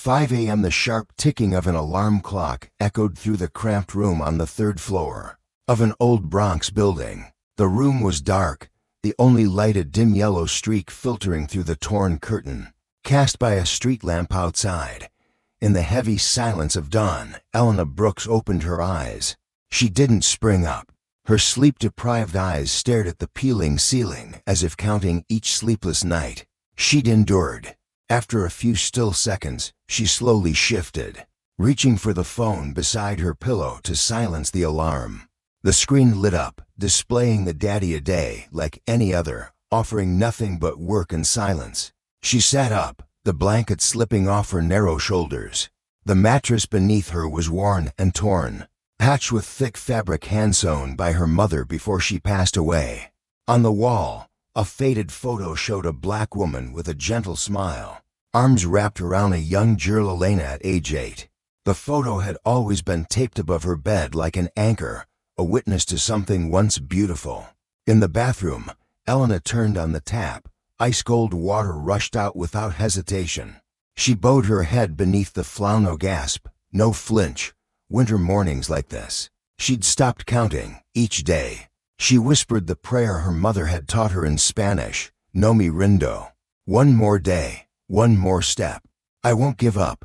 5 a.m. The sharp ticking of an alarm clock echoed through the cramped room on the third floor of an old Bronx building. The room was dark, the only light a dim yellow streak filtering through the torn curtain, cast by a street lamp outside. In the heavy silence of dawn, Elena Brooks opened her eyes. She didn't spring up. Her sleep-deprived eyes stared at the peeling ceiling as if counting each sleepless night she'd endured. After a few still seconds, she slowly shifted, reaching for the phone beside her pillow to silence the alarm. The screen lit up, displaying the daddy-a-day like any other, offering nothing but work and silence. She sat up, the blanket slipping off her narrow shoulders. The mattress beneath her was worn and torn, patched with thick fabric hand-sewn by her mother before she passed away. On the wall, a faded photo showed a black woman with a gentle smile, arms wrapped around a young girl Elena at age 8. The photo had always been taped above her bed like an anchor, a witness to something once beautiful. In the bathroom, Elena turned on the tap. Ice-cold water rushed out without hesitation. She bowed her head beneath the flannel gasp. No flinch. Winter mornings like this. She'd stopped counting, each day. She whispered the prayer her mother had taught her in Spanish. No me rindo. One more day. One more step. I won't give up.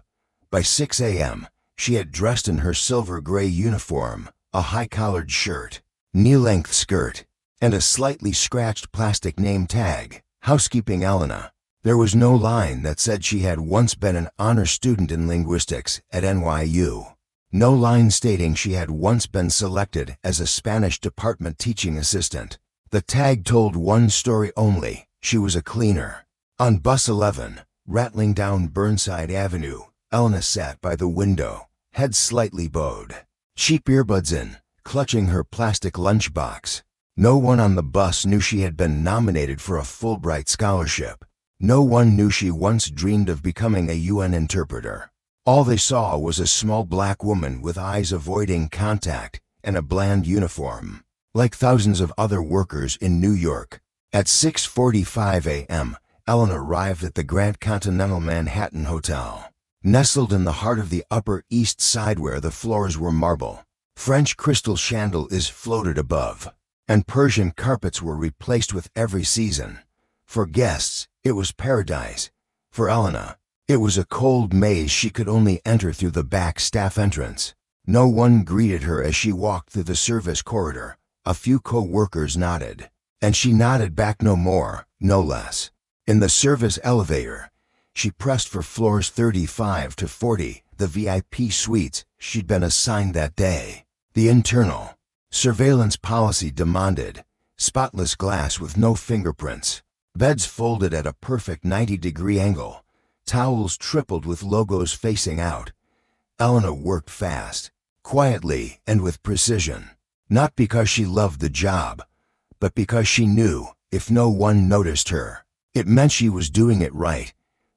By 6 a.m., she had dressed in her silver-gray uniform, a high-collared shirt, knee-length skirt, and a slightly scratched plastic name tag. Housekeeping Elena. There was no line that said she had once been an honor student in linguistics at NYU. No line stating she had once been selected as a Spanish department teaching assistant. The tag told one story only: she was a cleaner. On bus 11, rattling down Burnside Avenue, Elena sat by the window, head slightly bowed, cheap earbuds in, clutching her plastic lunchbox. No one on the bus knew she had been nominated for a Fulbright scholarship. No one knew she once dreamed of becoming a UN interpreter. All they saw was a small black woman with eyes avoiding contact and a bland uniform, like thousands of other workers in New York. At 6:45 a.m., Elena arrived at the Grand Continental Manhattan Hotel, nestled in the heart of the Upper East Side where the floors were marble. French crystal chandeliers floated above, and Persian carpets were replaced with every season. For guests, it was paradise. For Elena, it was a cold maze she could only enter through the back staff entrance. No one greeted her as she walked through the service corridor. A few co-workers nodded, and she nodded back no more, no less. In the service elevator, she pressed for floors 35 to 40, the VIP suites she'd been assigned that day. The internal surveillance policy demanded spotless glass with no fingerprints, beds folded at a perfect 90-degree angle, towels tripled with logos facing out. Elena worked fast, quietly, and with precision, not because she loved the job, but because she knew if no one noticed her, it meant she was doing it right.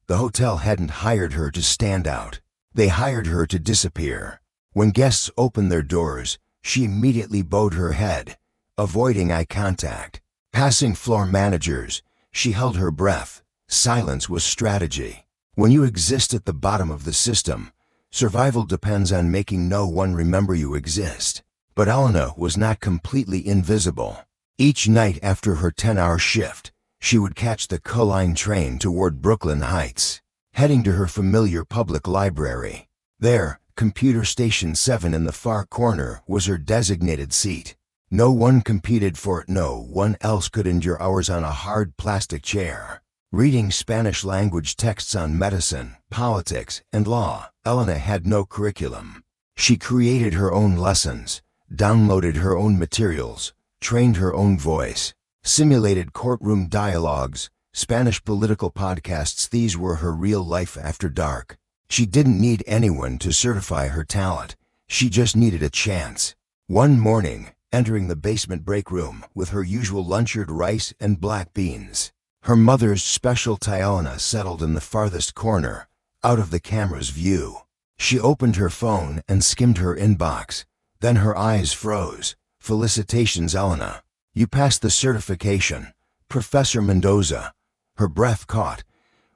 The hotel hadn't hired her to stand out. They hired her to disappear. When guests opened their doors, she immediately bowed her head, avoiding eye contact. Passing floor managers, she held her breath. Silence was strategy. When you exist at the bottom of the system, survival depends on making no one remember you exist. But Elena was not completely invisible. Each night after her 10-hour shift, she would catch the Q-line train toward Brooklyn Heights, heading to her familiar public library. There, Computer Station 7 in the far corner was her designated seat. No one competed for it. No one else could endure hours on a hard plastic chair, reading Spanish-language texts on medicine, politics, and law. Elena had no curriculum. She created her own lessons, downloaded her own materials, trained her own voice, simulated courtroom dialogues, Spanish political podcasts. These were her real life after dark. She didn't need anyone to certify her talent. She just needed a chance. One morning, entering the basement break room with her usual lunchered rice and black beans, her mother's specialty, Elena settled in the farthest corner, out of the camera's view. She opened her phone and skimmed her inbox. Then her eyes froze. Felicitations, Elena. You passed the certification. Professor Mendoza. Her breath caught.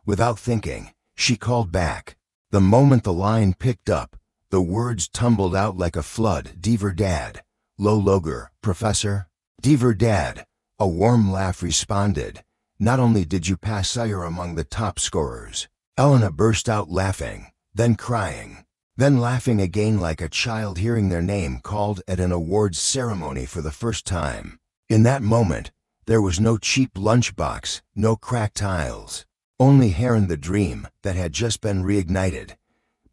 Without thinking, she called back. The moment the line picked up, the words tumbled out like a flood. Dear Dad. Low Loger, Professor. Dear Dad. A warm laugh responded. Not only did you pass, you're among the top scorers. Elena burst out laughing, then crying, then laughing again like a child hearing their name called at an awards ceremony for the first time. In that moment, there was no cheap lunchbox, no cracked tiles, only hair and the dream that had just been reignited.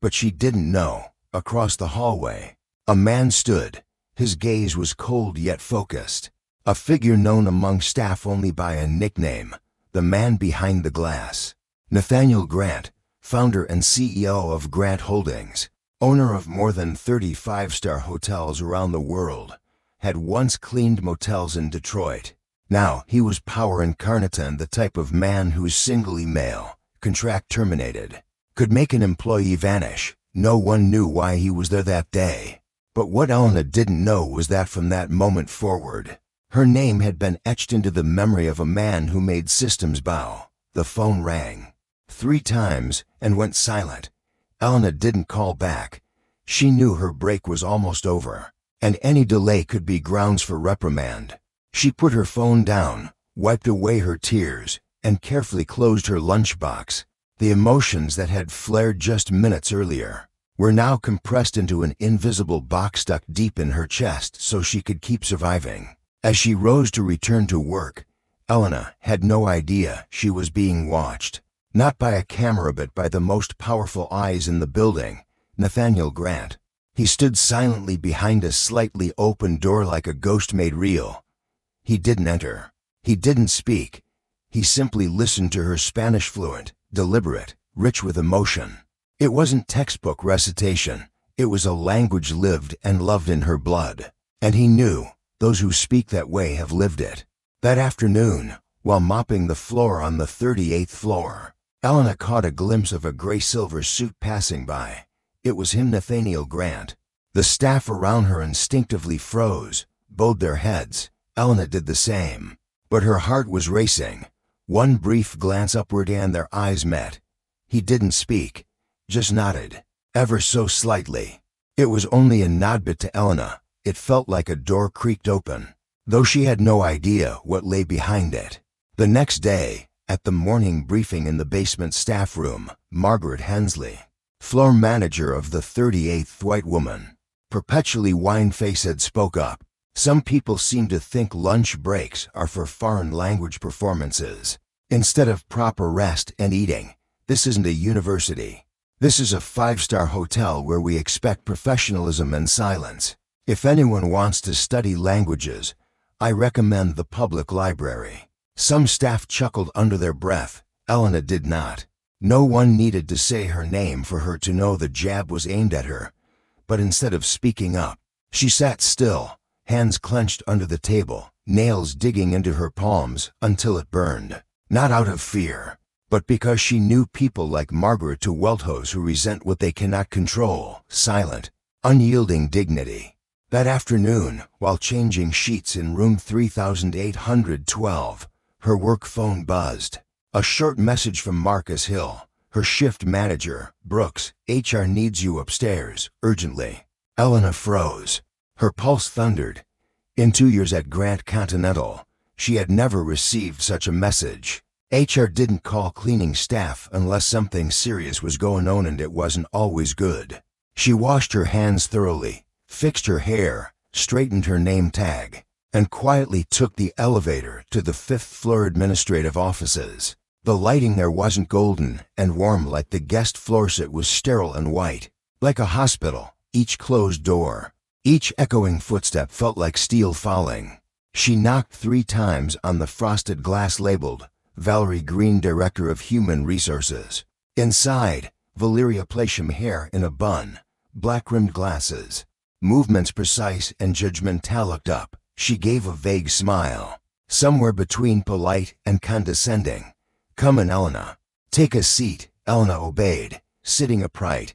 But she didn't know, across the hallway, a man stood. His gaze was cold yet focused. A figure known among staff only by a nickname, the man behind the glass. Nathaniel Grant, founder and CEO of Grant Holdings, owner of more than 30 five-star hotels around the world, had once cleaned motels in Detroit. Now he was power incarnate and the type of man whose single email, contract terminated, could make an employee vanish. No one knew why he was there that day. But what Elena didn't know was that from that moment forward, her name had been etched into the memory of a man who made systems bow. The phone rang 3 times and went silent. Elena didn't call back. She knew her break was almost over, and any delay could be grounds for reprimand. She put her phone down, wiped away her tears, and carefully closed her lunchbox. The emotions that had flared just minutes earlier were now compressed into an invisible box stuck deep in her chest so she could keep surviving. As she rose to return to work, Elena had no idea she was being watched. Not by a camera but by the most powerful eyes in the building, Nathaniel Grant. He stood silently behind a slightly open door like a ghost made real. He didn't enter. He didn't speak. He simply listened to her Spanish, fluent, deliberate, rich with emotion. It wasn't textbook recitation. It was a language lived and loved in her blood. And he knew, those who speak that way have lived it. That afternoon, while mopping the floor on the 38th floor, Elena caught a glimpse of a gray-silver suit passing by. It was him, Nathaniel Grant. The staff around her instinctively froze, bowed their heads. Elena did the same. But her heart was racing. One brief glance upward and their eyes met. He didn't speak, just nodded, ever so slightly. It was only a nod, but to Elena, it felt like a door creaked open, though she had no idea what lay behind it. The next day, at the morning briefing in the basement staff room, Margaret Hensley, floor manager of the 38th, white woman, perpetually wine-faced, spoke up. Some people seem to think lunch breaks are for foreign language performances. Instead of proper rest and eating, this isn't a university. This is a 5-star hotel where we expect professionalism and silence. If anyone wants to study languages, I recommend the public library. Some staff chuckled under their breath. Elena did not. No one needed to say her name for her to know the jab was aimed at her. But instead of speaking up, she sat still, hands clenched under the table, nails digging into her palms until it burned. Not out of fear, but because she knew people like Margaret to Welthos who resent what they cannot control. Silent, unyielding dignity. That afternoon, while changing sheets in room 3812, her work phone buzzed. A short message from Marcus Hill, her shift manager. Brooks, HR needs you upstairs, urgently. Elena froze. Her pulse thundered. In 2 years at Grant Continental, she had never received such a message. HR didn't call cleaning staff unless something serious was going on, and it wasn't always good. She washed her hands thoroughly, fixed her hair, straightened her name tag, and quietly took the elevator to the 5th floor administrative offices. The lighting there wasn't golden and warm like the guest floors. It was sterile and white, like a hospital. Each closed door, each echoing footstep felt like steel falling. She knocked 3 times on the frosted glass labeled, Valerie Green, Director of Human Resources. Inside, Valeria Plasham, hair in a bun, black-rimmed glasses, movements precise and judgmental. Looked up. She gave a vague smile, somewhere between polite and condescending. Come in, Elena. Take a seat. Elena obeyed, sitting upright,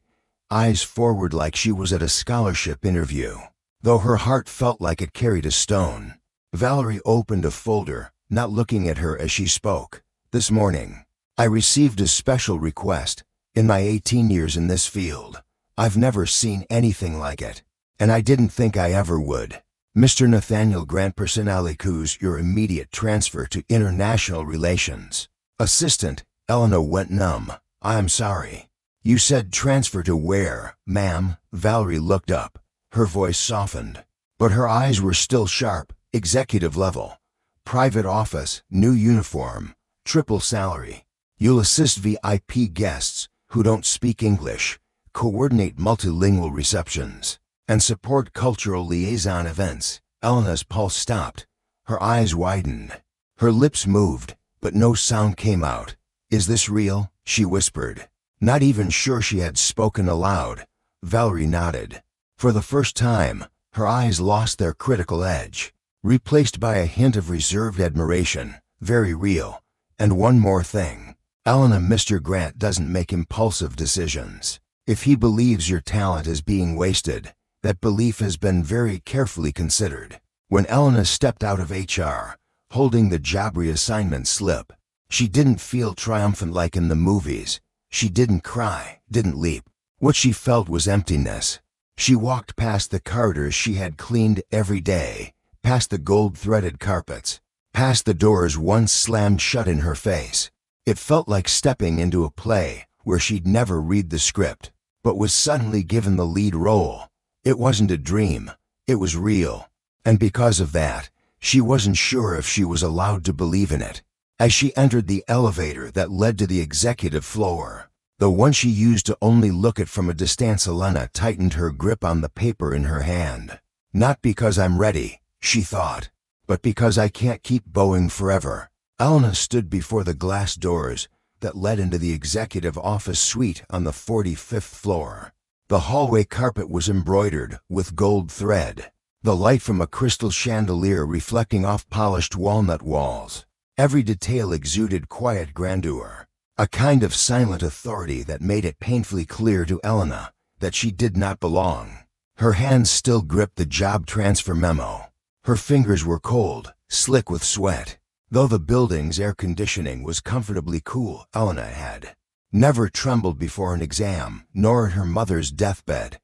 eyes forward like she was at a scholarship interview, though her heart felt like it carried a stone. Valerie opened a folder, not looking at her as she spoke. This morning, I received a special request. In my 18 years in this field, I've never seen anything like it. And I didn't think I ever would. Mr. Nathaniel Grant, personalize your immediate transfer to international relations. Assistant, Elena went numb. I'm sorry. You said transfer to where, ma'am? Valerie looked up. Her voice softened, but her eyes were still sharp. Executive level. Private office, new uniform, triple salary. You'll assist VIP guests who don't speak English, coordinate multilingual receptions, and support cultural liaison events. Elena's pulse stopped. Her eyes widened. Her lips moved, but no sound came out. Is this real? She whispered. Not even sure she had spoken aloud. Valerie nodded. For the first time, her eyes lost their critical edge, replaced by a hint of reserved admiration. Very real. And one more thing. Elena, Mr. Grant doesn't make impulsive decisions. If he believes your talent is being wasted, that belief has been very carefully considered. When Elena stepped out of HR, holding the job reassignment slip, she didn't feel triumphant like in the movies. She didn't cry, didn't leap. What she felt was emptiness. She walked past the corridors she had cleaned every day, past the gold-threaded carpets, past the doors once slammed shut in her face. It felt like stepping into a play where she'd never read the script, but was suddenly given the lead role. It wasn't a dream, it was real. And because of that, she wasn't sure if she was allowed to believe in it. As she entered the elevator that led to the executive floor, the one she used to only look at from a distance, Elena tightened her grip on the paper in her hand. Not because I'm ready, she thought, but because I can't keep bowing forever. Elena stood before the glass doors that led into the executive office suite on the 45th floor. The hallway carpet was embroidered with gold thread, the light from a crystal chandelier reflecting off polished walnut walls. Every detail exuded quiet grandeur, a kind of silent authority that made it painfully clear to Elena that she did not belong. Her hands still gripped the job transfer memo. Her fingers were cold, slick with sweat. Though the building's air conditioning was comfortably cool, Elena had never trembled before an exam, nor at her mother's deathbed.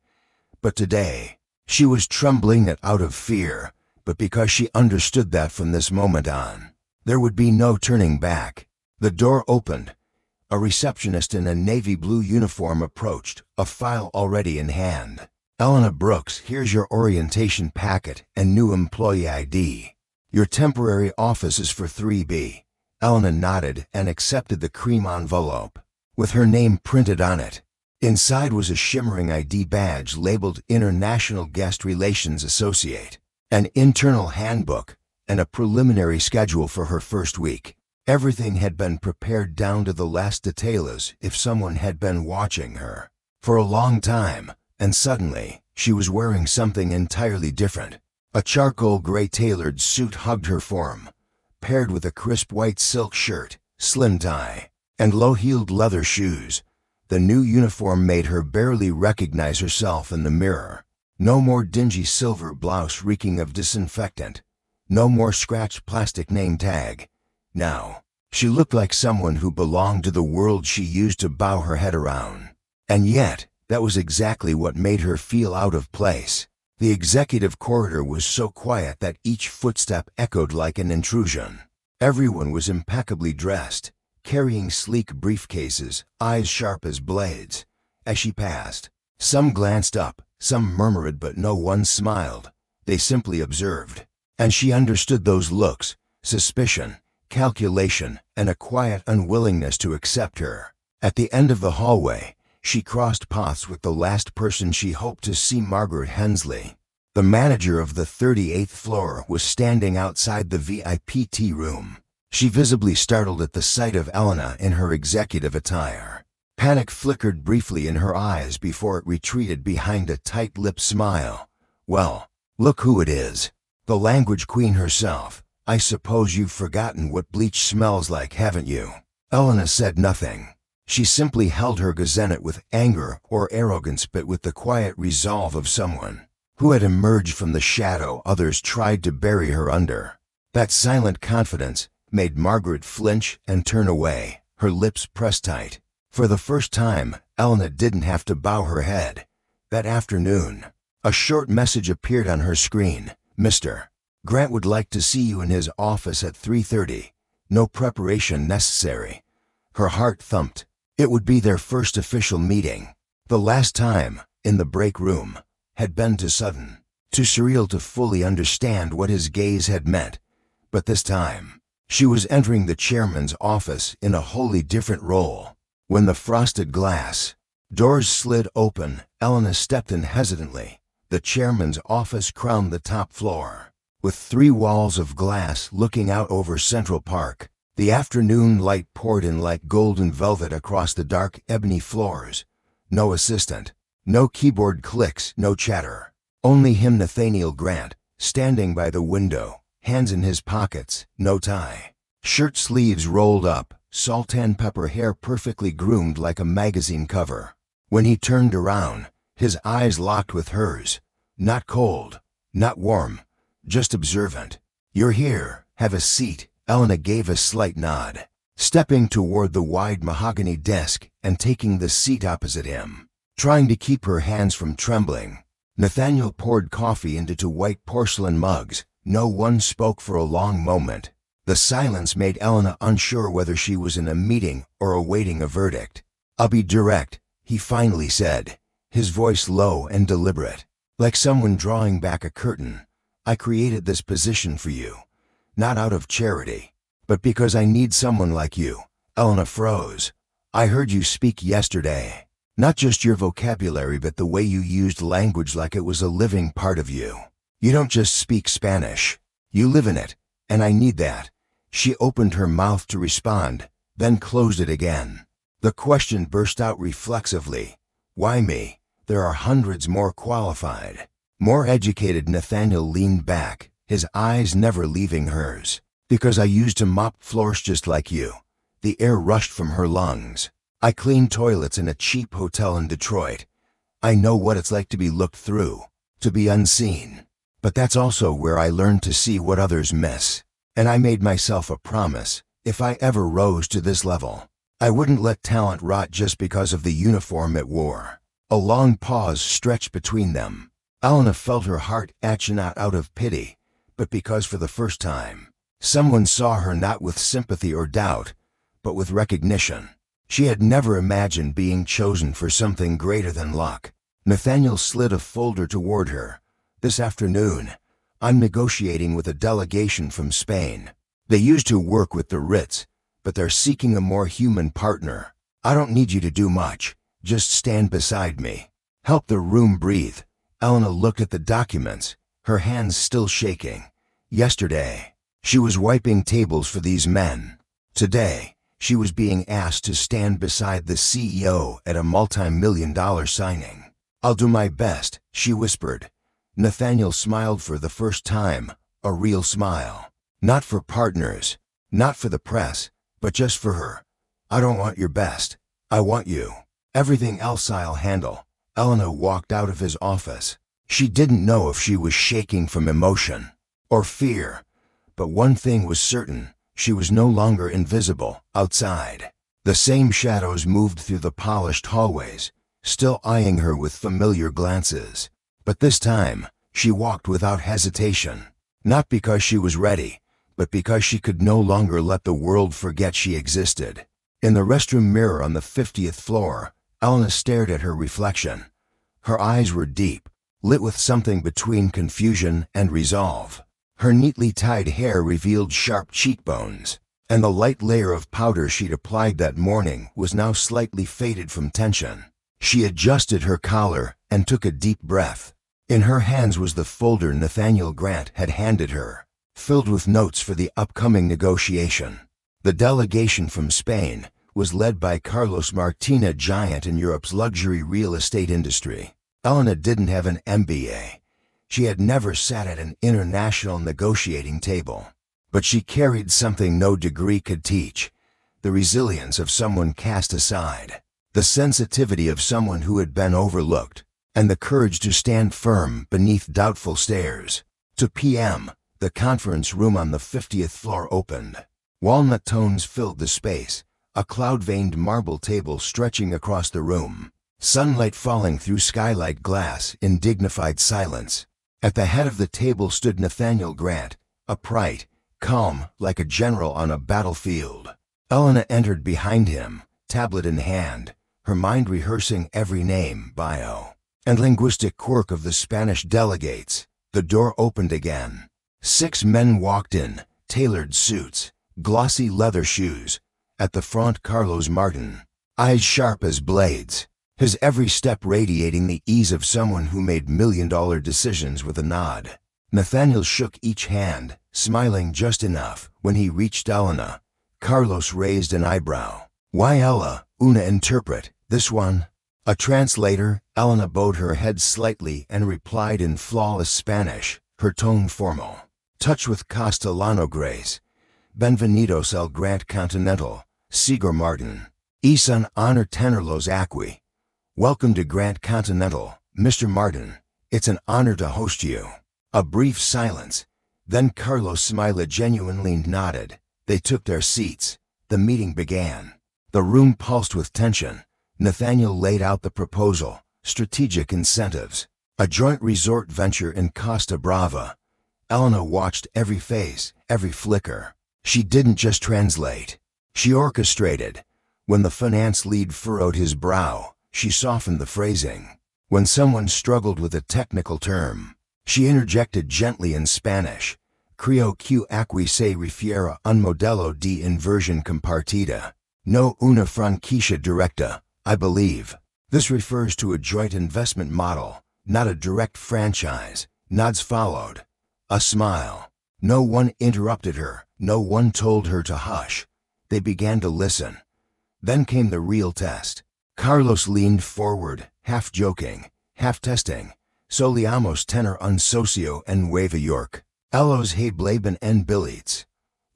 But today, she was trembling not out of fear, but because she understood that from this moment on, there would be no turning back. The door opened. A receptionist in a navy blue uniform approached, a file already in hand. Elena Brooks, here's your orientation packet and new employee ID. Your temporary office is for 3B. Elena nodded and accepted the cream envelope, with her name printed on it. Inside was a shimmering ID badge labeled International Guest Relations Associate, an internal handbook, and a preliminary schedule for her first week. Everything had been prepared down to the last detail, as if someone had been watching her for a long time, and suddenly, she was wearing something entirely different. A charcoal gray tailored suit hugged her form, paired with a crisp white silk shirt, slim tie, and low-heeled leather shoes. The new uniform made her barely recognize herself in the mirror. No more dingy silver blouse reeking of disinfectant. No more scratched plastic name tag. Now, she looked like someone who belonged to the world she used to bow her head around. And yet, that was exactly what made her feel out of place. The executive corridor was so quiet that each footstep echoed like an intrusion. Everyone was impeccably dressed, carrying sleek briefcases, eyes sharp as blades. As she passed, some glanced up, some murmured, but no one smiled. They simply observed. And she understood those looks: suspicion, calculation, and a quiet unwillingness to accept her. At the end of the hallway, she crossed paths with the last person she hoped to see, Margaret Hensley. The manager of the 38th floor was standing outside the VIP tea room. She visibly startled at the sight of Elena in her executive attire. Panic flickered briefly in her eyes before it retreated behind a tight-lipped smile. Well, look who it is. The language queen herself. I suppose you've forgotten what bleach smells like, haven't you? Elena said nothing. She simply held her gaze, not with anger or arrogance, but with the quiet resolve of someone who had emerged from the shadow others tried to bury her under. That silent confidence made Margaret flinch and turn away, her lips pressed tight. For the first time, Elena didn't have to bow her head. That afternoon, a short message appeared on her screen. Mr. Grant would like to see you in his office at 3:30. No preparation necessary. Her heart thumped. It would be their first official meeting. The last time, in the break room, had been too sudden, too surreal to fully understand what his gaze had meant. But this time, she was entering the chairman's office in a wholly different role. When the frosted glass doors slid open, Elena stepped in hesitantly. The chairman's office crowned the top floor, with 3 walls of glass looking out over Central Park. The afternoon light poured in like golden velvet across the dark ebony floors. No assistant, no keyboard clicks, no chatter. Only him, Nathaniel Grant, standing by the window, hands in his pockets, no tie. Shirt sleeves rolled up, salt and pepper hair perfectly groomed like a magazine cover. When he turned around, his eyes locked with hers. Not cold, not warm, just observant. "You're here, have a seat." Elena gave a slight nod, stepping toward the wide mahogany desk and taking the seat opposite him, trying to keep her hands from trembling. Nathaniel poured coffee into 2 white porcelain mugs. No one spoke for a long moment. The silence made Elena unsure whether she was in a meeting or awaiting a verdict. "I'll be direct," he finally said, his voice low and deliberate, like someone drawing back a curtain. "I created this position for you, not out of charity, but because I need someone like you." Elena froze. "I heard you speak yesterday. Not just your vocabulary, but the way you used language like it was a living part of you. You don't just speak Spanish. You live in it, and I need that." She opened her mouth to respond, then closed it again. The question burst out reflexively. "Why me? There are hundreds more qualified, more educated." Nathaniel leaned back, his eyes never leaving hers. "Because I used to mop floors just like you." The air rushed from her lungs. "I cleaned toilets in a cheap hotel in Detroit. I know what it's like to be looked through, to be unseen. But that's also where I learned to see what others miss. And I made myself a promise, if I ever rose to this level, I wouldn't let talent rot just because of the uniform it wore." A long pause stretched between them. Elena felt her heart action out of pity, but because for the first time, someone saw her not with sympathy or doubt, but with recognition. She had never imagined being chosen for something greater than luck. Nathaniel slid a folder toward her. "This afternoon, I'm negotiating with a delegation from Spain. They used to work with the Ritz, but they're seeking a more human partner. I don't need you to do much. Just stand beside me. Help the room breathe." Elena looked at the documents, her hands still shaking. Yesterday, she was wiping tables for these men. Today, she was being asked to stand beside the CEO at a multi-million-dollar signing. "I'll do my best," she whispered. Nathaniel smiled for the first time, a real smile. Not for partners, not for the press, but just for her. "I don't want your best. I want you. Everything else I'll handle." Elena walked out of his office. She didn't know if she was shaking from emotion or fear, but one thing was certain: she was no longer invisible outside. The same shadows moved through the polished hallways, still eyeing her with familiar glances. But this time, she walked without hesitation, not because she was ready, but because she could no longer let the world forget she existed. In the restroom mirror on the 50th floor, Elena stared at her reflection. Her eyes were deep, lit with something between confusion and resolve. Her neatly tied hair revealed sharp cheekbones, and the light layer of powder she'd applied that morning was now slightly faded from tension. She adjusted her collar and took a deep breath. In her hands was the folder Nathaniel Grant had handed her, filled with notes for the upcoming negotiation. The delegation from Spain was led by Carlos Martina, giant in Europe's luxury real estate industry. Elena didn't have an MBA. She had never sat at an international negotiating table. But she carried something no degree could teach: the resilience of someone cast aside, the sensitivity of someone who had been overlooked, and the courage to stand firm beneath doubtful stares. 2 p.m., the conference room on the 50th floor opened. Walnut tones filled the space, a cloud-veined marble table stretching across the room. Sunlight falling through skylight glass in dignified silence. At the head of the table stood Nathaniel Grant, upright, calm, like a general on a battlefield. Elena entered behind him, tablet in hand, her mind rehearsing every name, bio, and linguistic quirk of the Spanish delegates. The door opened again. 6 men walked in, tailored suits, glossy leather shoes. At the front, Carlos Martin, eyes sharp as blades, his every step radiating the ease of someone who made million-dollar decisions with a nod. Nathaniel shook each hand, smiling just enough. When he reached Elena, Carlos raised an eyebrow. "Why Ella, una interpret, this one?" A translator, Elena bowed her head slightly and replied in flawless Spanish, her tone formal. Touch with Castellano grace. "Benvenidos al Grant Continental, Señor Martin. Es un honor tenerlos aquí." "Welcome to Grant Continental, Mr. Martin. It's an honor to host you." A brief silence. Then Carlos Smiley genuinely nodded. They took their seats. The meeting began. The room pulsed with tension. Nathaniel laid out the proposal, strategic incentives, a joint resort venture in Costa Brava. Elena watched every face, every flicker. She didn't just translate. She orchestrated. When the finance lead furrowed his brow, she softened the phrasing. When someone struggled with a technical term, she interjected gently in Spanish. "Creo que aquí se refiere un modelo de inversión compartida. No una franquicia directa, I believe. This refers to a joint investment model, not a direct franchise." Nods followed. A smile. No one interrupted her. No one told her to hush. They began to listen. Then came the real test. Carlos leaned forward, half joking, half testing. "Solíamos tener un socio en Nueva York. Ellos hablaban en billetes.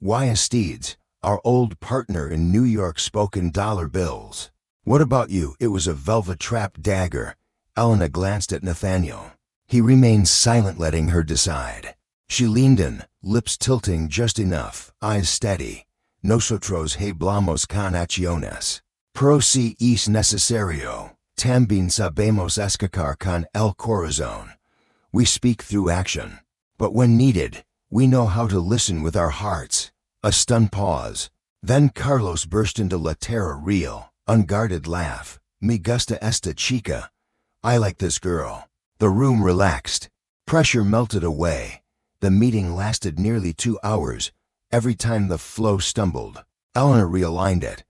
Why Esteeds, our old partner in New York, spoke in dollar bills. What about you?" It was a velvet-trapped dagger. Elena glanced at Nathaniel. He remained silent, letting her decide. She leaned in, lips tilting just enough, eyes steady. "Nosotros hablamos con acciones. Pero si es necesario, también sabemos escuchar con el corazón." We speak through action. But when needed, we know how to listen with our hearts. A stunned pause. Then Carlos burst into La Terra Real, unguarded laugh. "Me gusta esta chica. I like this girl." The room relaxed. Pressure melted away. The meeting lasted nearly 2 hours. Every time the flow stumbled, Elena realigned it.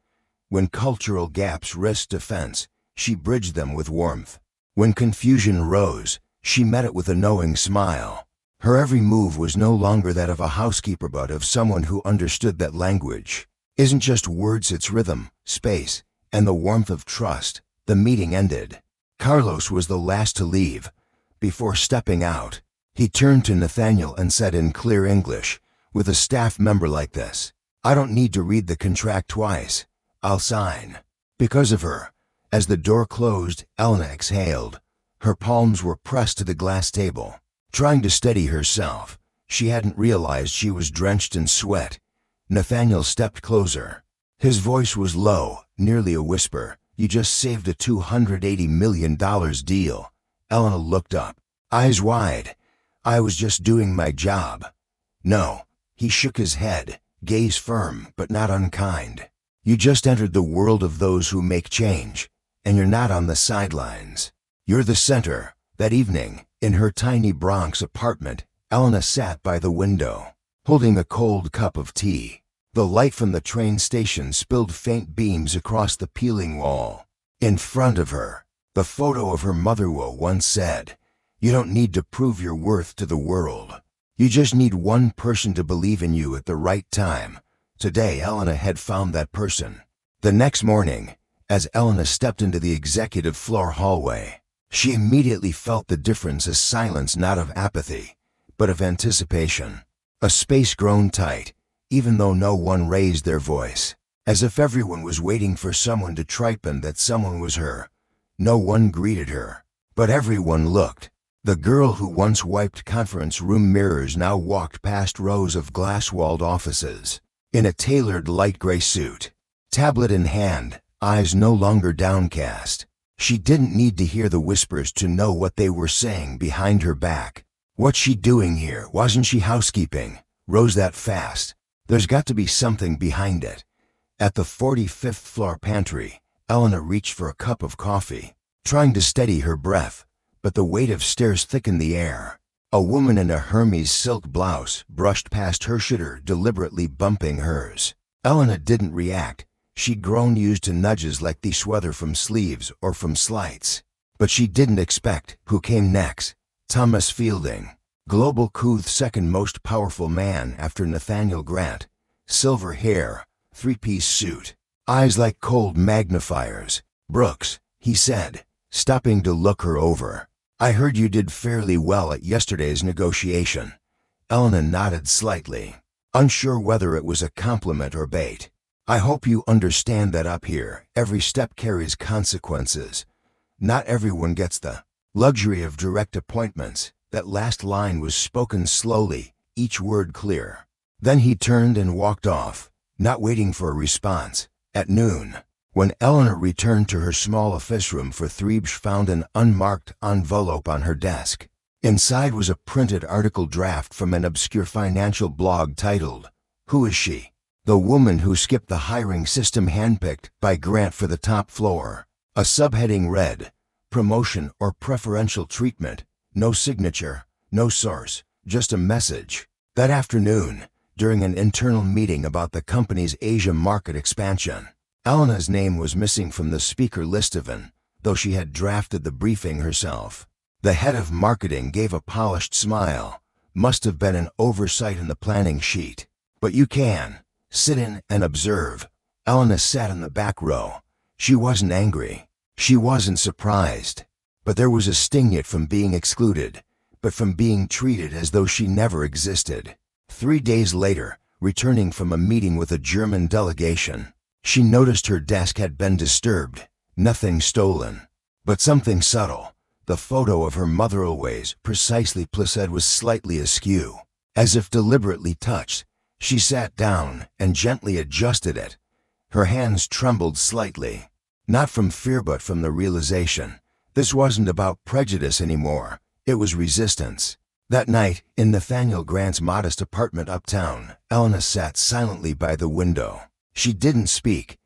When cultural gaps risked offense, she bridged them with warmth. When confusion rose, she met it with a knowing smile. Her every move was no longer that of a housekeeper but of someone who understood that language isn't just words, it's rhythm, space, and the warmth of trust. The meeting ended. Carlos was the last to leave. Before stepping out, he turned to Nathaniel and said in clear English, "With a staff member like this, I don't need to read the contract twice. I'll sign." Because of her. As the door closed, Elena exhaled. Her palms were pressed to the glass table. Trying to steady herself, she hadn't realized she was drenched in sweat. Nathaniel stepped closer. His voice was low, nearly a whisper. "You just saved a $280 million deal." Elena looked up, eyes wide. "I was just doing my job." "No." He shook his head, gaze firm but not unkind. "You just entered the world of those who make change, and you're not on the sidelines. You're the center." That evening, in her tiny Bronx apartment, Elena sat by the window, holding a cold cup of tea. The light from the train station spilled faint beams across the peeling wall. In front of her, the photo of her mother who once said, "You don't need to prove your worth to the world. You just need one person to believe in you at the right time." Today, Elena had found that person. The next morning, as Elena stepped into the executive floor hallway, she immediately felt the difference, a silence not of apathy, but of anticipation. A space grown tight, even though no one raised their voice, as if everyone was waiting for someone to tripen that someone was her. No one greeted her, but everyone looked. The girl who once wiped conference room mirrors now walked past rows of glass-walled offices, in a tailored light gray suit, tablet in hand, eyes no longer downcast. She didn't need to hear the whispers to know what they were saying behind her back. What's she doing here? Wasn't she housekeeping? Rose that fast. There's got to be something behind it. At the 45th floor pantry, Elena reached for a cup of coffee, trying to steady her breath, but the weight of stairs thickened the air. A woman in a Hermes silk blouse brushed past her shoulder, deliberately bumping hers. Elena didn't react. She'd grown used to nudges like these, whether from sleeves or from slights. But she didn't expect who came next. Thomas Fielding, Global Couth's second most powerful man after Nathaniel Grant. Silver hair, three-piece suit, eyes like cold magnifiers. "Brooks," he said, stopping to look her over. "I heard you did fairly well at yesterday's negotiation." Elena nodded slightly, unsure whether it was a compliment or bait. "I hope you understand that up here, every step carries consequences. Not everyone gets the luxury of direct appointments." That last line was spoken slowly, each word clear. Then he turned and walked off, not waiting for a response. At noon, when Elena returned to her small office room for 3, she found an unmarked envelope on her desk. Inside was a printed article draft from an obscure financial blog titled, "Who is she? The woman who skipped the hiring system handpicked by Grant for the top floor." A subheading read, "Promotion or preferential treatment." No signature, no source, just a message. That afternoon, during an internal meeting about the company's Asia market expansion, Elena's name was missing from the speaker list even, though she had drafted the briefing herself. The head of marketing gave a polished smile. "Must have been an oversight in the planning sheet. But you can sit in and observe." Elena sat in the back row. She wasn't angry. She wasn't surprised. But there was a sting yet from being excluded, but from being treated as though she never existed. 3 days later, returning from a meeting with a German delegation, she noticed her desk had been disturbed. Nothing stolen, but something subtle. The photo of her mother, always precisely placed, was slightly askew. As if deliberately touched, she sat down and gently adjusted it. Her hands trembled slightly, not from fear but from the realization. This wasn't about prejudice anymore. It was resistance. That night, in Nathaniel Grant's modest apartment uptown, Elena sat silently by the window. She didn't speak,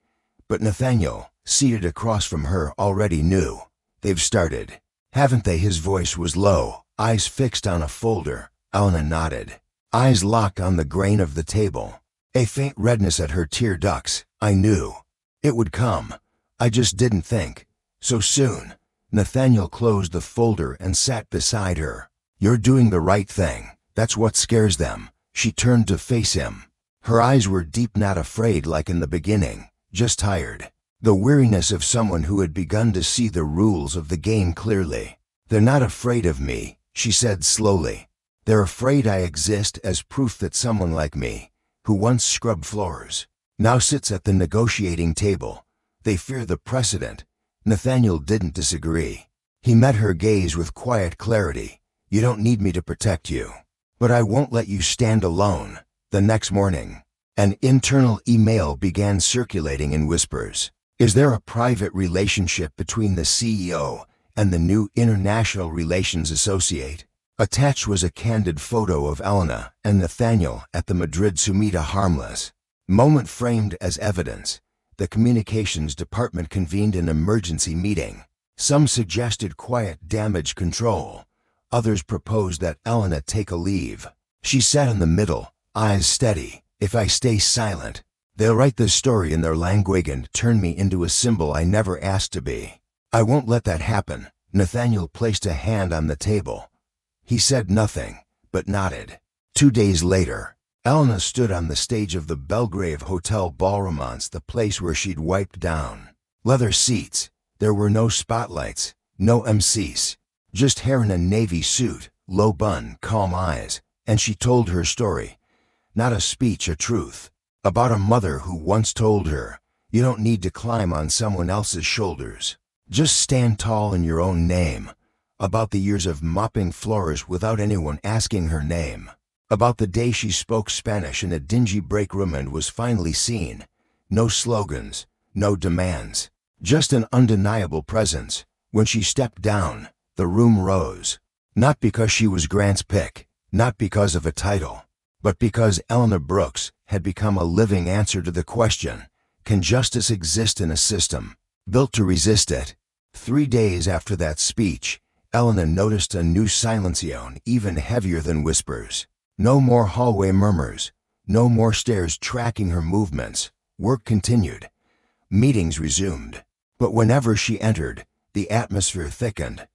but Nathaniel, seated across from her, already knew. "They've started, haven't they?" His voice was low, eyes fixed on a folder. Elena nodded, eyes locked on the grain of the table. A faint redness at her tear ducts. "I knew it would come. I just didn't think so soon." Nathaniel closed the folder and sat beside her. "You're doing the right thing. That's what scares them." She turned to face him. Her eyes were deep, not afraid like in the beginning, just tired. The weariness of someone who had begun to see the rules of the game clearly. "They're not afraid of me," she said slowly. "They're afraid I exist as proof that someone like me, who once scrubbed floors, now sits at the negotiating table. They fear the precedent." Nathaniel didn't disagree. He met her gaze with quiet clarity. "You don't need me to protect you. But I won't let you stand alone." The next morning, an internal email began circulating in whispers. "Is there a private relationship between the CEO and the new international relations associate?" Attached was a candid photo of Elena and Nathaniel at the Madrid summit, a harmless moment framed as evidence. The communications department convened an emergency meeting. Some suggested quiet damage control. Others proposed that Elena take a leave. She sat in the middle, eyes steady. "If I stay silent, they'll write this story in their language and turn me into a symbol I never asked to be. I won't let that happen." Nathaniel placed a hand on the table. He said nothing, but nodded. 2 days later, Elena stood on the stage of the Belgrave Hotel Ballroomance, the place where she'd wiped down. Leather seats. There were no spotlights, no MCs. Just hair in a navy suit, low bun, calm eyes. And she told her story. Not a speech, a truth. About a mother who once told her, "You don't need to climb on someone else's shoulders. Just stand tall in your own name." About the years of mopping floors without anyone asking her name. About the day she spoke Spanish in a dingy break room and was finally seen. No slogans, no demands. Just an undeniable presence. When she stepped down, the room rose. Not because she was Grant's pick, not because of a title, but because Elena Brooks had become a living answer to the question, can justice exist in a system built to resist it? 3 days after that speech, Elena noticed a new silencione even heavier than whispers. No more hallway murmurs, no more stairs tracking her movements. Work continued. Meetings resumed. But whenever she entered, the atmosphere thickened.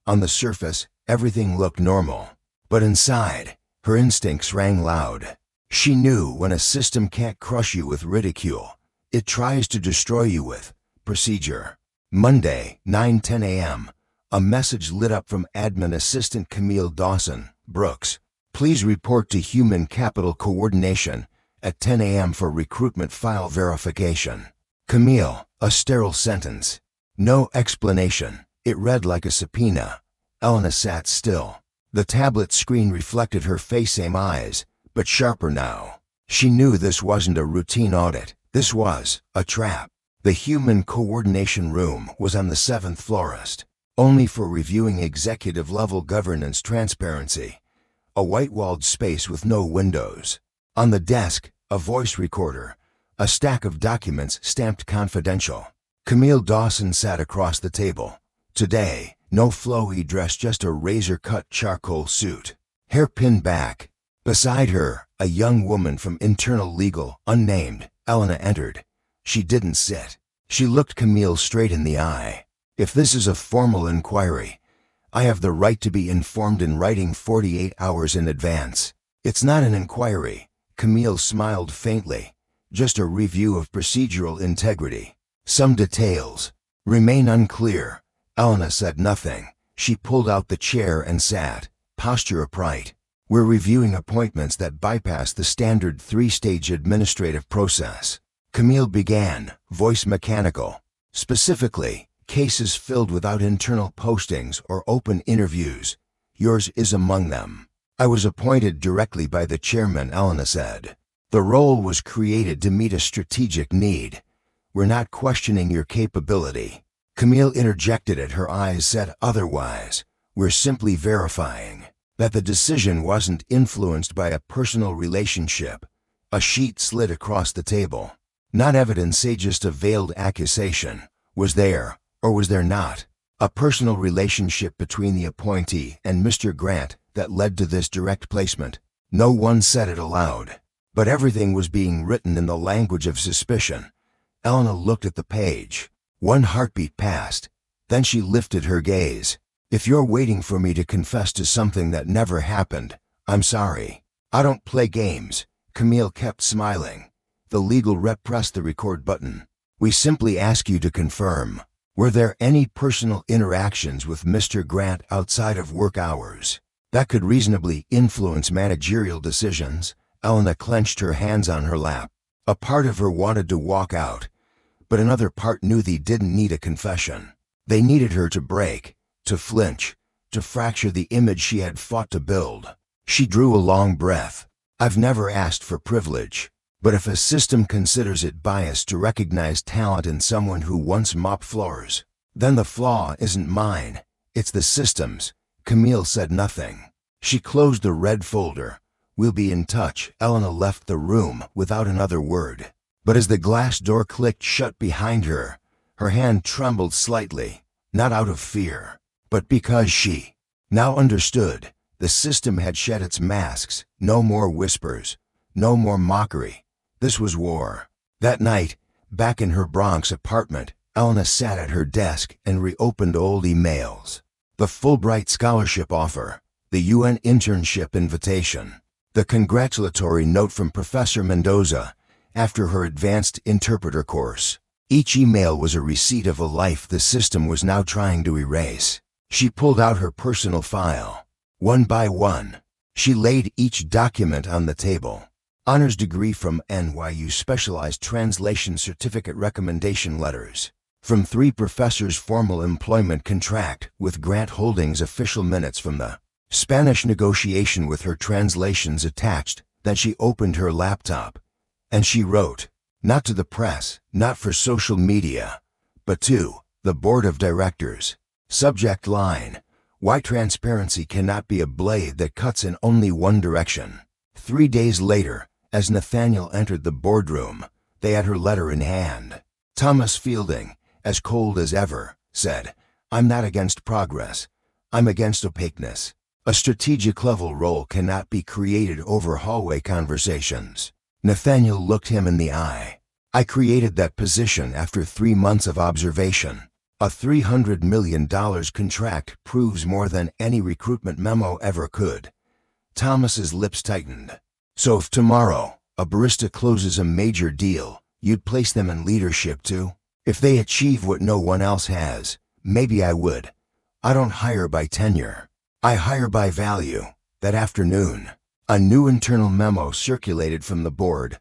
On the surface, everything looked normal. But inside, her instincts rang loud. She knew when a system can't crush you with ridicule, it tries to destroy you with procedure. Monday, 9:10 a.m., a message lit up from admin assistant Camille Dawson, Brooks. Please report to Human Capital Coordination at 10 a.m. for recruitment file verification. Camille, a sterile sentence. No explanation. It read like a subpoena. Elena sat still. The tablet screen reflected her face, same eyes, but sharper now. She knew this wasn't a routine audit. This was a trap. The Human Coordination Room was on the 7th floor, only for reviewing executive-level governance transparency. A white-walled space with no windows. On the desk, a voice recorder, a stack of documents stamped confidential. Camille Dawson sat across the table. Today, no flowy dress, just a razor-cut charcoal suit. Hair pinned back. Beside her, a young woman from internal legal, unnamed. Elena entered. She didn't sit. She looked Camille straight in the eye. If this is a formal inquiry, I have the right to be informed in writing 48 hours in advance. It's not an inquiry. Camille smiled faintly. Just a review of procedural integrity. Some details remain unclear. Elena said nothing. She pulled out the chair and sat, posture upright. We're reviewing appointments that bypass the standard 3-stage administrative process. Camille began, voice mechanical. Specifically, cases filled without internal postings or open interviews. Yours is among them. I was appointed directly by the chairman, Elena said. The role was created to meet a strategic need. We're not questioning your capability. Camille interjected it. Her eyes said otherwise. We're simply verifying that the decision wasn't influenced by a personal relationship. A sheet slid across the table. Not evidence, just a veiled accusation. Was there, or was there not, a personal relationship between the appointee and Mr. Grant that led to this direct placement? No one said it aloud, but everything was being written in the language of suspicion. Elena looked at the page. One heartbeat passed. Then she lifted her gaze. If you're waiting for me to confess to something that never happened, I'm sorry. I don't play games. Camille kept smiling. The legal rep pressed the record button. We simply ask you to confirm. Were there any personal interactions with Mr. Grant outside of work hours that could reasonably influence managerial decisions? Elena clenched her hands on her lap. A part of her wanted to walk out, but another part knew they didn't need a confession. They needed her to break, to flinch, to fracture the image she had fought to build. She drew a long breath. I've never asked for privilege, but if a system considers it biased to recognize talent in someone who once mopped floors, then the flaw isn't mine, it's the system's. Camille said nothing. She closed the red folder. We'll be in touch. Elena left the room without another word. But as the glass door clicked shut behind her, her hand trembled slightly, not out of fear, but because she now understood. The system had shed its masks. No more whispers, no more mockery. This was war. That night, back in her Bronx apartment, Elena sat at her desk and reopened old emails. The Fulbright scholarship offer, the UN internship invitation, the congratulatory note from Professor Mendoza after her advanced interpreter course. Each email was a receipt of a life the system was now trying to erase. She pulled out her personal file. One by one, she laid each document on the table. Honors degree from NYU, specialized translation certificate, recommendation letters from 3 professors, formal employment contract with Grant Holdings, official minutes from the Spanish negotiation with her translations attached. Then she opened her laptop and she wrote, not to the press, not for social media, But 2. The Board of Directors. Subject line: why transparency cannot be a blade that cuts in only one direction. 3 days later, as Nathaniel entered the boardroom, they had her letter in hand. Thomas Fielding, as cold as ever, said, "I'm not against progress. I'm against opaqueness. A strategic-level role cannot be created over hallway conversations." Nathaniel looked him in the eye. "I created that position after 3 months of observation. A $300 million contract proves more than any recruitment memo ever could." Thomas's lips tightened. "So if tomorrow a barista closes a major deal, you'd place them in leadership too? If they achieve what no one else has, maybe I would. I don't hire by tenure. I hire by value." That afternoon, a new internal memo circulated from the board.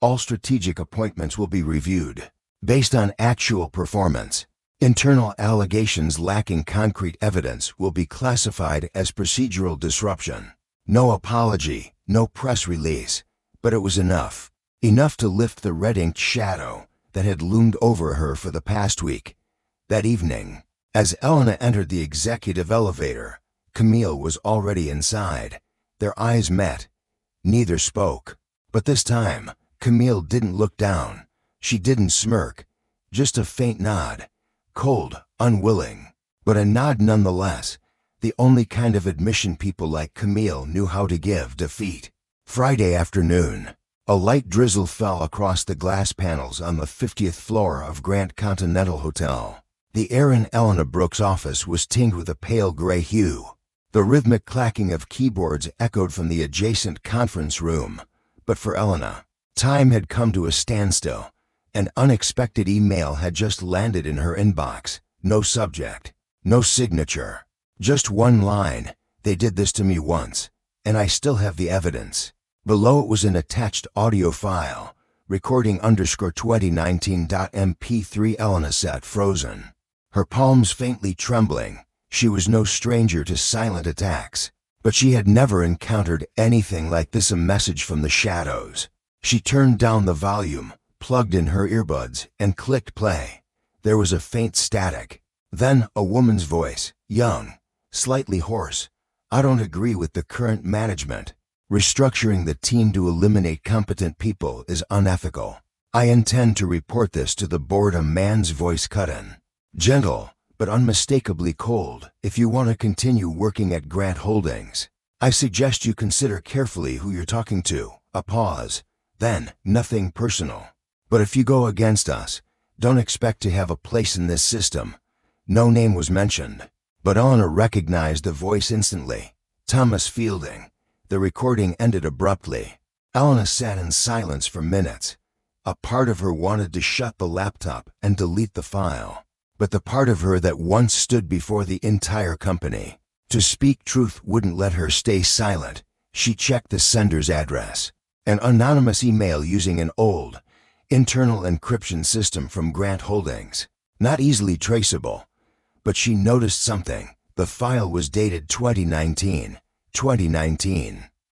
All strategic appointments will be reviewed based on actual performance. Internal allegations lacking concrete evidence will be classified as procedural disruption. No apology, no press release, but it was enough. Enough to lift the red-inked shadow that had loomed over her for the past week. That evening, as Elena entered the executive elevator, Camille was already inside. Their eyes met. Neither spoke. But this time, Camille didn't look down. She didn't smirk. Just a faint nod. Cold, unwilling, but a nod nonetheless. The only kind of admission people like Camille knew how to give defeat. Friday afternoon. A light drizzle fell across the glass panels on the 50th floor of Grand Continental Hotel. The air in Elena Brooks' office was tinged with a pale gray hue. The rhythmic clacking of keyboards echoed from the adjacent conference room. But for Elena, time had come to a standstill. An unexpected email had just landed in her inbox. No subject, no signature. Just one line: "They did this to me once, and I still have the evidence." Below it was an attached audio file, recording_2019.mp3. Elena sat frozen, her palms faintly trembling. She was no stranger to silent attacks, but she had never encountered anything like this, a message from the shadows. She turned down the volume, plugged in her earbuds, and clicked play. There was a faint static. Then a woman's voice, young, slightly hoarse. "I don't agree with the current management. Restructuring the team to eliminate competent people is unethical. I intend to report this to the board." A man's voice cut in. Gentle, but unmistakably cold. "If you want to continue working at Grant Holdings, I suggest you consider carefully who you're talking to." A pause. Then, "Nothing personal. But if you go against us, don't expect to have a place in this system." No name was mentioned, but Elena recognized the voice instantly. Thomas Fielding. The recording ended abruptly. Elena sat in silence for minutes. A part of her wanted to shut the laptop and delete the file. But the part of her that once stood before the entire company to speak truth wouldn't let her stay silent. She checked the sender's address. An anonymous email using an old, internal encryption system from Grant Holdings. Not easily traceable. But she noticed something. The file was dated 2019.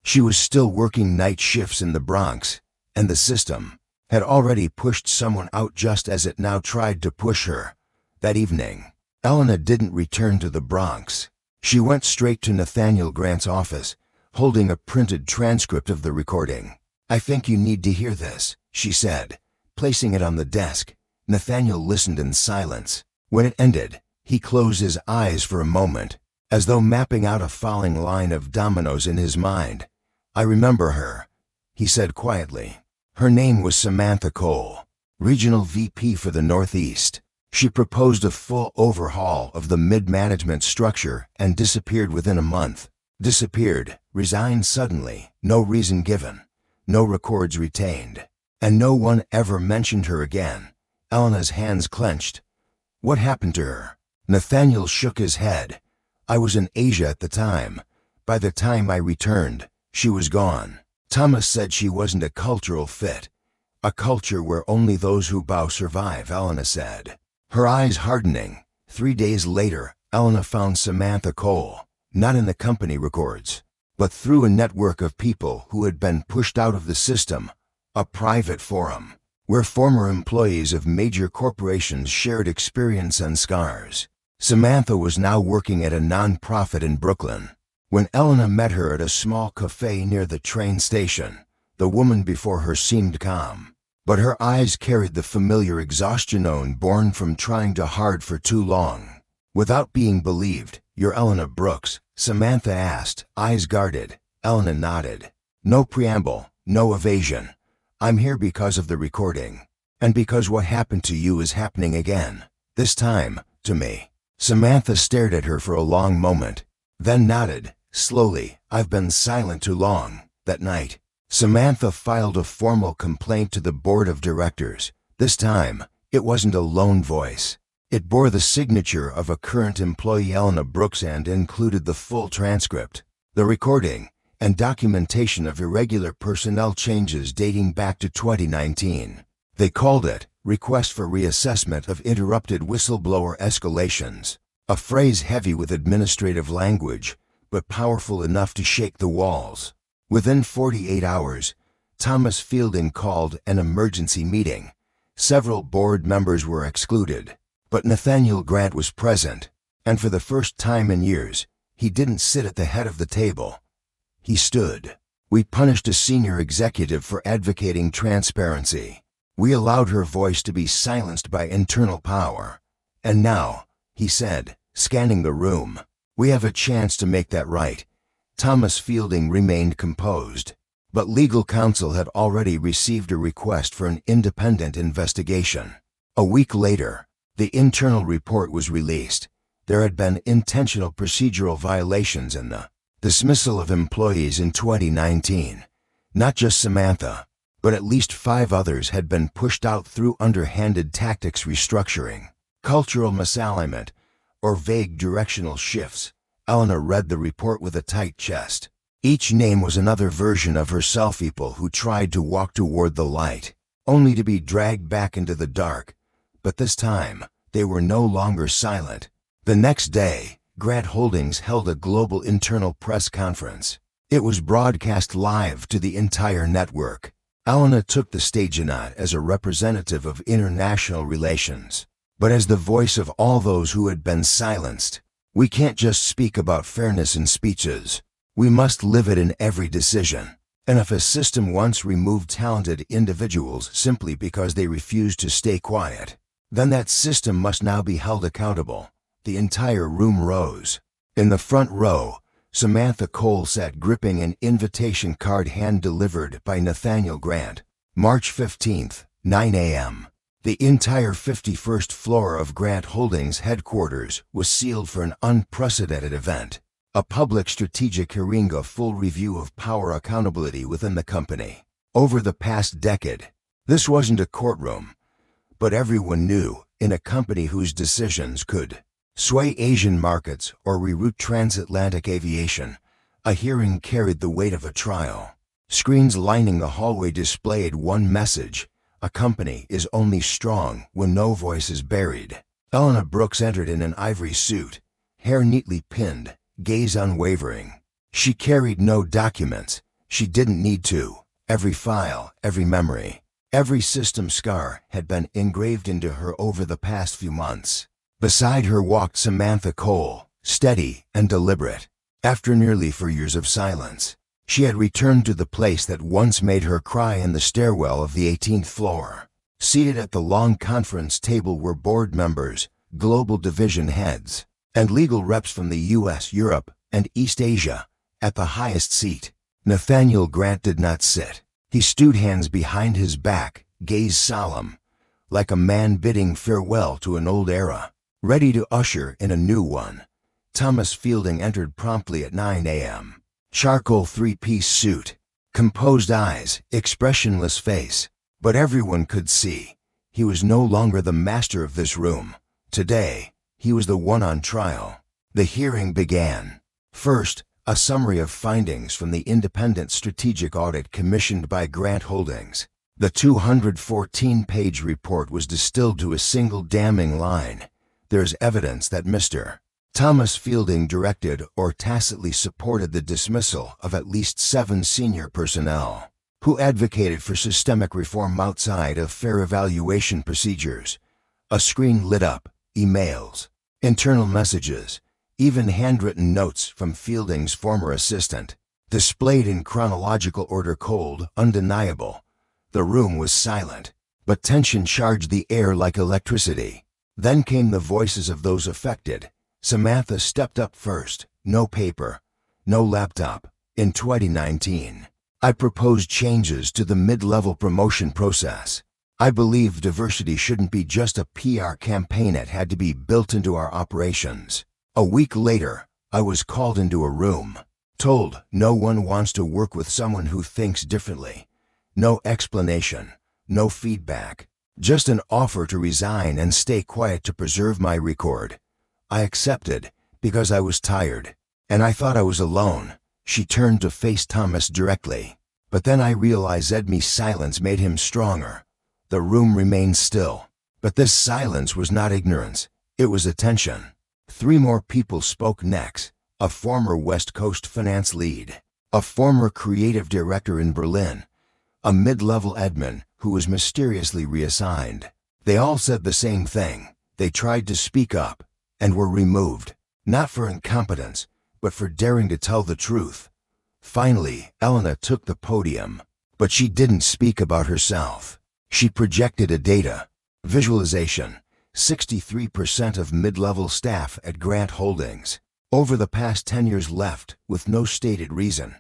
She was still working night shifts in the Bronx, and the system had already pushed someone out just as it now tried to push her. That evening, Elena didn't return to the Bronx. She went straight to Nathaniel Grant's office, holding a printed transcript of the recording. "I think you need to hear this," she said, placing it on the desk. Nathaniel listened in silence. When it ended, he closed his eyes for a moment, as though mapping out a falling line of dominoes in his mind. "I remember her," he said quietly. "Her name was Samantha Cole, Regional VP for the Northeast. She proposed a full overhaul of the mid-management structure and disappeared within a month. Disappeared, resigned suddenly, no reason given, no records retained, and no one ever mentioned her again." Elena's hands clenched. "What happened to her?" Nathaniel shook his head. "I was in Asia at the time. By the time I returned, she was gone." Thomas said she wasn't a cultural fit. "A culture where only those who bow survive," Elena said, her eyes hardening. 3 days later, Elena found Samantha Cole, not in the company records, but through a network of people who had been pushed out of the system, a private forum. where former employees of major corporations shared experience and scars. Samantha was now working at a non-profit in Brooklyn. When Elena met her at a small cafe near the train station, the woman before her seemed calm, but her eyes carried the familiar exhaustion born from trying too hard for too long. Without being believed, "You're Elena Brooks?" Samantha asked, eyes guarded. Elena nodded. No preamble, no evasion. "I'm here because of the recording. And because what happened to you is happening again. This time, to me." Samantha stared at her for a long moment, then nodded, slowly. "I've been silent too long." That night, Samantha filed a formal complaint to the board of directors. This time, it wasn't a lone voice. It bore the signature of a current employee, Elena Brooks, and included the full transcript, the recording, and documentation of irregular personnel changes dating back to 2019. They called it "Request for Reassessment of Interrupted Whistleblower Escalations," a phrase heavy with administrative language, but powerful enough to shake the walls. Within 48 hours, Thomas Fielding called an emergency meeting. Several board members were excluded, but Nathaniel Grant was present, and for the first time in years, he didn't sit at the head of the table. He stood. "We punished a senior executive for advocating transparency. We allowed her voice to be silenced by internal power. And now," he said, scanning the room, "we have a chance to make that right." Thomas Fielding remained composed, but legal counsel had already received a request for an independent investigation. A week later, the internal report was released. There had been intentional procedural violations in the dismissal of employees in 2019. Not just Samantha, but at least 5 others had been pushed out through underhanded tactics, restructuring, cultural misalignment, or vague directional shifts. Elena read the report with a tight chest. Each name was another version of herself, people who tried to walk toward the light, only to be dragged back into the dark. But this time, they were no longer silent. The next day, Grant Holdings held a global internal press conference. It was broadcast live to the entire network. Elena took the stage not as a representative of international relations, but as the voice of all those who had been silenced. "We can't just speak about fairness in speeches. We must live it in every decision. And if a system once removed talented individuals simply because they refused to stay quiet, then that system must now be held accountable." The entire room rose. In the front row, Samantha Cole sat gripping an invitation card hand-delivered by Nathaniel Grant. March 15th, 9 a.m. The entire 51st floor of Grant Holdings headquarters was sealed for an unprecedented event, a public strategic hearing, a full review of power accountability within the company. Over the past decade, this wasn't a courtroom, but everyone knew, in a company whose decisions could sway Asian markets or reroute transatlantic aviation, a hearing carried the weight of a trial. Screens lining the hallway displayed one message: a company is only strong when no voice is buried. Elena Brooks entered in an ivory suit, hair neatly pinned, gaze unwavering. She carried no documents. She didn't need to. Every file, every memory, every system scar had been engraved into her over the past few months. Beside her walked Samantha Cole, steady and deliberate. After nearly 4 years of silence, she had returned to the place that once made her cry in the stairwell of the 18th floor. Seated at the long conference table were board members, global division heads, and legal reps from the U.S., Europe, and East Asia. At the highest seat, Nathaniel Grant did not sit. He stood, hands behind his back, gaze solemn, like a man bidding farewell to an old era, ready to usher in a new one. Thomas Fielding entered promptly at 9 a.m. Charcoal 3-piece suit, composed eyes, expressionless face. But everyone could see, he was no longer the master of this room. Today, he was the one on trial. The hearing began. First, a summary of findings from the independent strategic audit commissioned by Grant Holdings. The 214-page report was distilled to a single damning line: "There's evidence that Mr. Thomas Fielding directed or tacitly supported the dismissal of at least 7 senior personnel." who advocated for systemic reform outside of fair evaluation procedures. A screen lit up, emails, internal messages, even handwritten notes from Fielding's former assistant, displayed in chronological order, cold, undeniable. The room was silent, but tension charged the air like electricity. Then came the voices of those affected. Samantha stepped up first. No paper, no laptop. In 2019, I proposed changes to the mid-level promotion process. I believe diversity shouldn't be just a PR campaign, it had to be built into our operations. A week later, I was called into a room, told no one wants to work with someone who thinks differently. No explanation, no feedback, just an offer to resign and stay quiet to preserve my record. I accepted because I was tired, and I thought I was alone. She turned to face Thomas directly, but then I realized Edmy's silence made him stronger. The room remained still, but this silence was not ignorance, it was attention. 3 more people spoke next: a former West Coast finance lead, a former creative director in Berlin, a mid-level admin who was mysteriously reassigned. They all said the same thing. They tried to speak up and were removed, not for incompetence, but for daring to tell the truth. Finally, Elena took the podium, but she didn't speak about herself. She projected a data visualization. 63% of mid-level staff at Grant Holdings over the past 10 years left with no stated reason.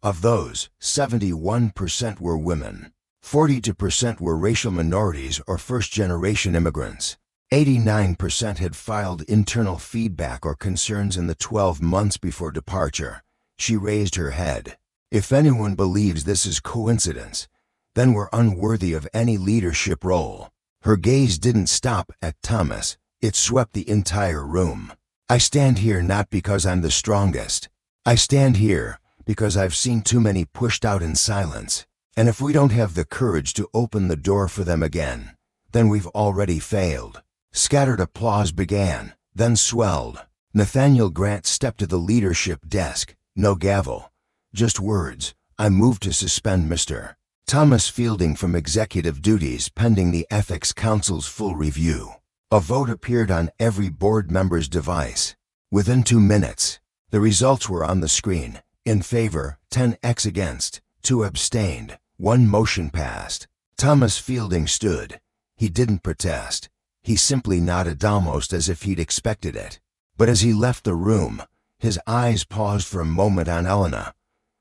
Of those, 71% were women. 42% were racial minorities or first-generation immigrants. 89% had filed internal feedback or concerns in the 12 months before departure. She raised her head. If anyone believes this is coincidence, then we're unworthy of any leadership role. Her gaze didn't stop at Thomas, it swept the entire room. I stand here not because I'm the strongest. I stand here because I've seen too many pushed out in silence. And if we don't have the courage to open the door for them again, then we've already failed. Scattered applause began, then swelled. Nathaniel Grant stepped to the leadership desk. No gavel, just words. I move to suspend Mr. Thomas Fielding from executive duties pending the Ethics Council's full review. A vote appeared on every board member's device. Within 2 minutes, the results were on the screen. In favor, 10x against, 2 abstained, 1 motion passed. Thomas Fielding stood. He didn't protest. He simply nodded, almost as if he'd expected it. But as he left the room, his eyes paused for a moment on Elena.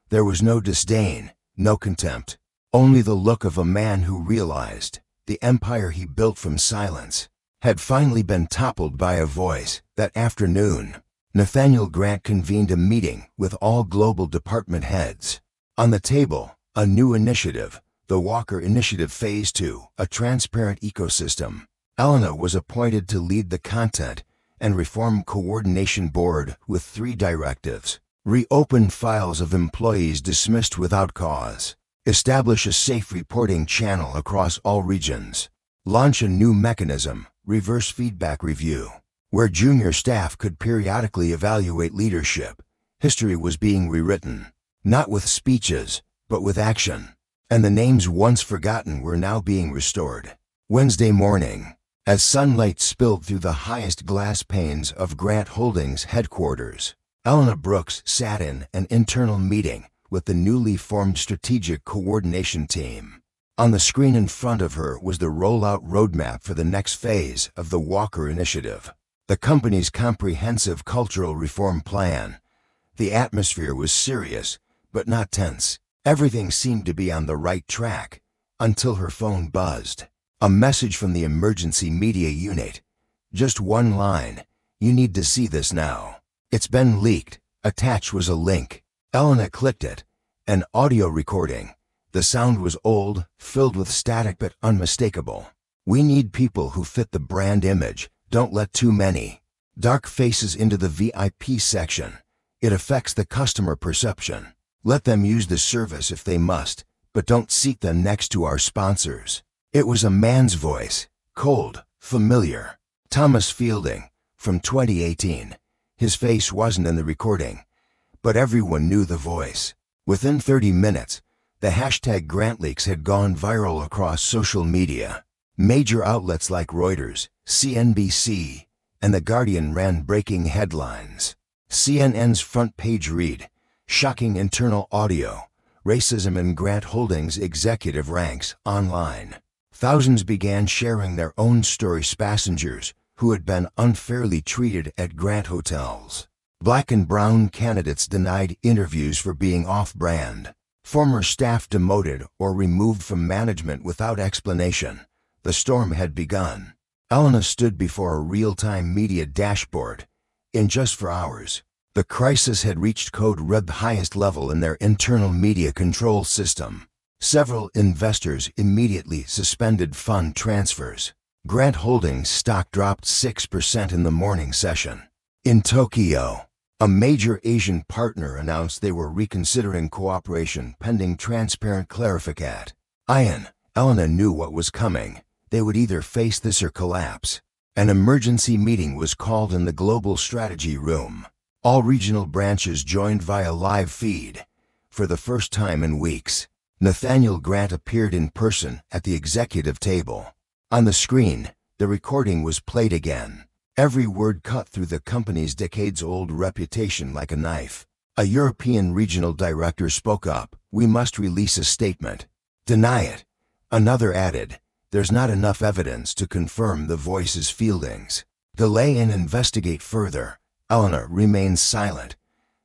There was no disdain, no contempt. Only the look of a man who realized the empire he built from silence had finally been toppled by a voice. That afternoon, Nathaniel Grant convened a meeting with all global department heads. On the table, a new initiative, the Walker Initiative Phase 2, a transparent ecosystem. Elena was appointed to lead the Content and Reform Coordination Board with 3 directives. Reopen files of employees dismissed without cause. Establish a safe reporting channel across all regions. Launch a new mechanism, reverse feedback review, where junior staff could periodically evaluate leadership. History was being rewritten, not with speeches, but with action. And the names once forgotten were now being restored. Wednesday morning, as sunlight spilled through the highest glass panes of Grant Holdings headquarters, Elena Brooks sat in an internal meeting with the newly formed Strategic Coordination Team. On the screen in front of her was the rollout roadmap for the next phase of the Walker Initiative, the company's comprehensive cultural reform plan. The atmosphere was serious, but not tense. Everything seemed to be on the right track, until her phone buzzed. A message from the emergency media unit. Just 1 line. You need to see this now. It's been leaked. Attached was a link. Elena clicked it. An audio recording. The sound was old, filled with static but unmistakable. We need people who fit the brand image. Don't let too many dark faces into the VIP section. It affects the customer perception. Let them use the service if they must, but don't seat them next to our sponsors. It was a man's voice, cold, familiar. Thomas Fielding, from 2018. His face wasn't in the recording, but everyone knew the voice. Within 30 minutes, The hashtag GrantLeaks had gone viral across social media. Major outlets like Reuters, CNBC, and The Guardian ran breaking headlines. CNN's front page read, "Shocking internal audio, racism in Grant Holdings executive ranks online." Thousands began sharing their own stories, passengers who had been unfairly treated at Grant hotels. Black and brown candidates denied interviews for being off-brand. Former staff demoted or removed from management without explanation. The storm had begun. Elena stood before a real-time media dashboard. In just 4 hours, the crisis had reached code red, the highest level in their internal media control system. Several investors immediately suspended fund transfers. Grant Holdings stock dropped 6% in the morning session. In Tokyo, a major Asian partner announced they were reconsidering cooperation pending transparent clarification. Elena knew what was coming. They would either face this or collapse. An emergency meeting was called in the global strategy room. All regional branches joined via live feed. For the first time in weeks, Nathaniel Grant appeared in person at the executive table. On the screen, the recording was played again. Every word cut through the company's decades-old reputation like a knife. A European regional director spoke up. "We must release a statement." "Deny it." Another added, "There's not enough evidence to confirm the voice's fieldings." Delay and investigate further. Elena remained silent,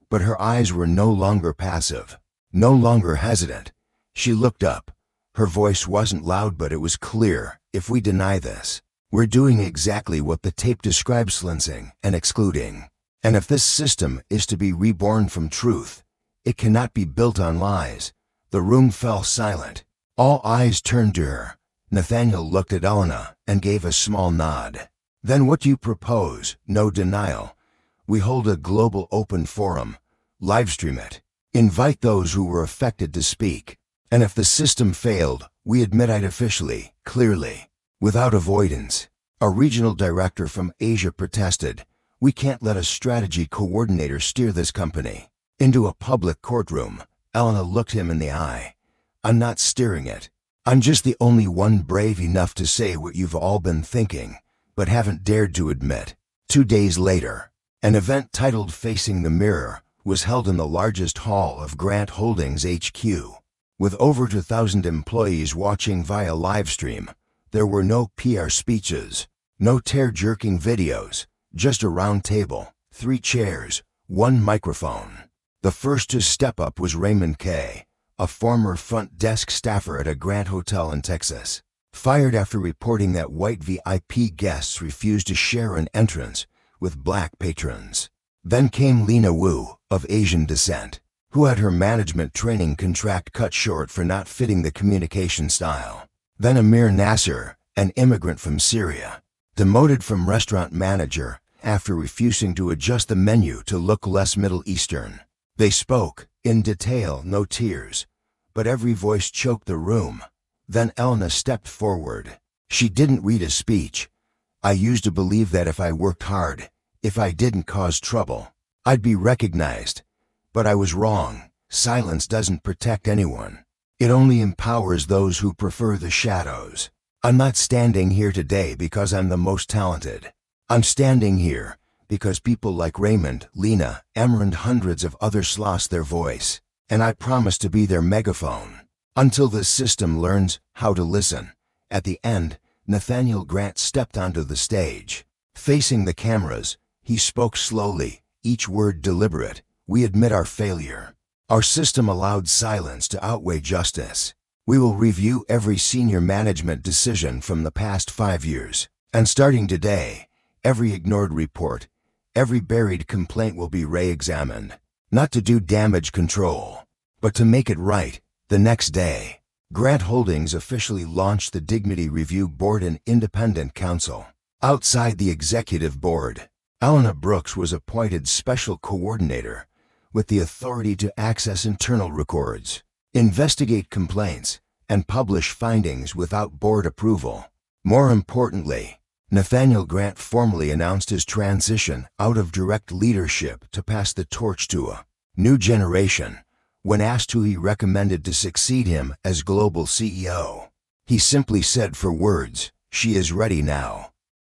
but her eyes were no longer passive, no longer hesitant. She looked up. Her voice wasn't loud, but it was clear. "If we deny this, we're doing exactly what the tape describes, silencing and excluding. And if this system is to be reborn from truth, it cannot be built on lies." The room fell silent. All eyes turned to her. Nathaniel looked at Elena and gave a small nod. "Then what do you propose?" "No denial. We hold a global open forum. Livestream it. Invite those who were affected to speak. And if the system failed, we admit it officially, clearly, without avoidance." A regional director from Asia protested, "We can't let a strategy coordinator steer this company." Into a public courtroom, Elena looked him in the eye. "I'm not steering it. I'm just the only one brave enough to say what you've all been thinking, but haven't dared to admit." 2 days later, an event titled "Facing the Mirror" was held in the largest hall of Grant Holdings HQ. With over 2,000 employees watching via livestream, there were no PR speeches, no tear-jerking videos, just a round table, 3 chairs, 1 microphone. The first to step up was Raymond Kay, a former front desk staffer at a Grant hotel in Texas, fired after reporting that white VIP guests refused to share an entrance with black patrons. Then came Lena Wu, of Asian descent, who had her management training contract cut short for not fitting the communication style. Then Amir Nasser, an immigrant from Syria, demoted from restaurant manager after refusing to adjust the menu to look less Middle Eastern. They spoke, in detail, no tears, but every voice choked the room. Then Elena stepped forward. She didn't read a speech. "I used to believe that if I worked hard, if I didn't cause trouble, I'd be recognized. But I was wrong. Silence doesn't protect anyone. It only empowers those who prefer the shadows. I'm not standing here today because I'm the most talented. I'm standing here because people like Raymond, Lena, Emmer, and hundreds of others lost their voice, and I promise to be their megaphone until the system learns how to listen." At the end, Nathaniel Grant stepped onto the stage. Facing the cameras, he spoke slowly, each word deliberate. "We admit our failure. Our system allowed silence to outweigh justice. We will review every senior management decision from the past 5 years. And starting today, every ignored report, every buried complaint will be re-examined. Not to do damage control, but to make it right." The next day, Grant Holdings officially launched the Dignity Review Board, an independent council. Outside the executive board, Elena Brooks was appointed special coordinator with the authority to access internal records, investigate complaints, and publish findings without board approval. More importantly, Nathaniel Grant formally announced his transition out of direct leadership to pass the torch to a new generation, When asked who he recommended to succeed him as global CEO, he simply said 4 words, "She is ready now."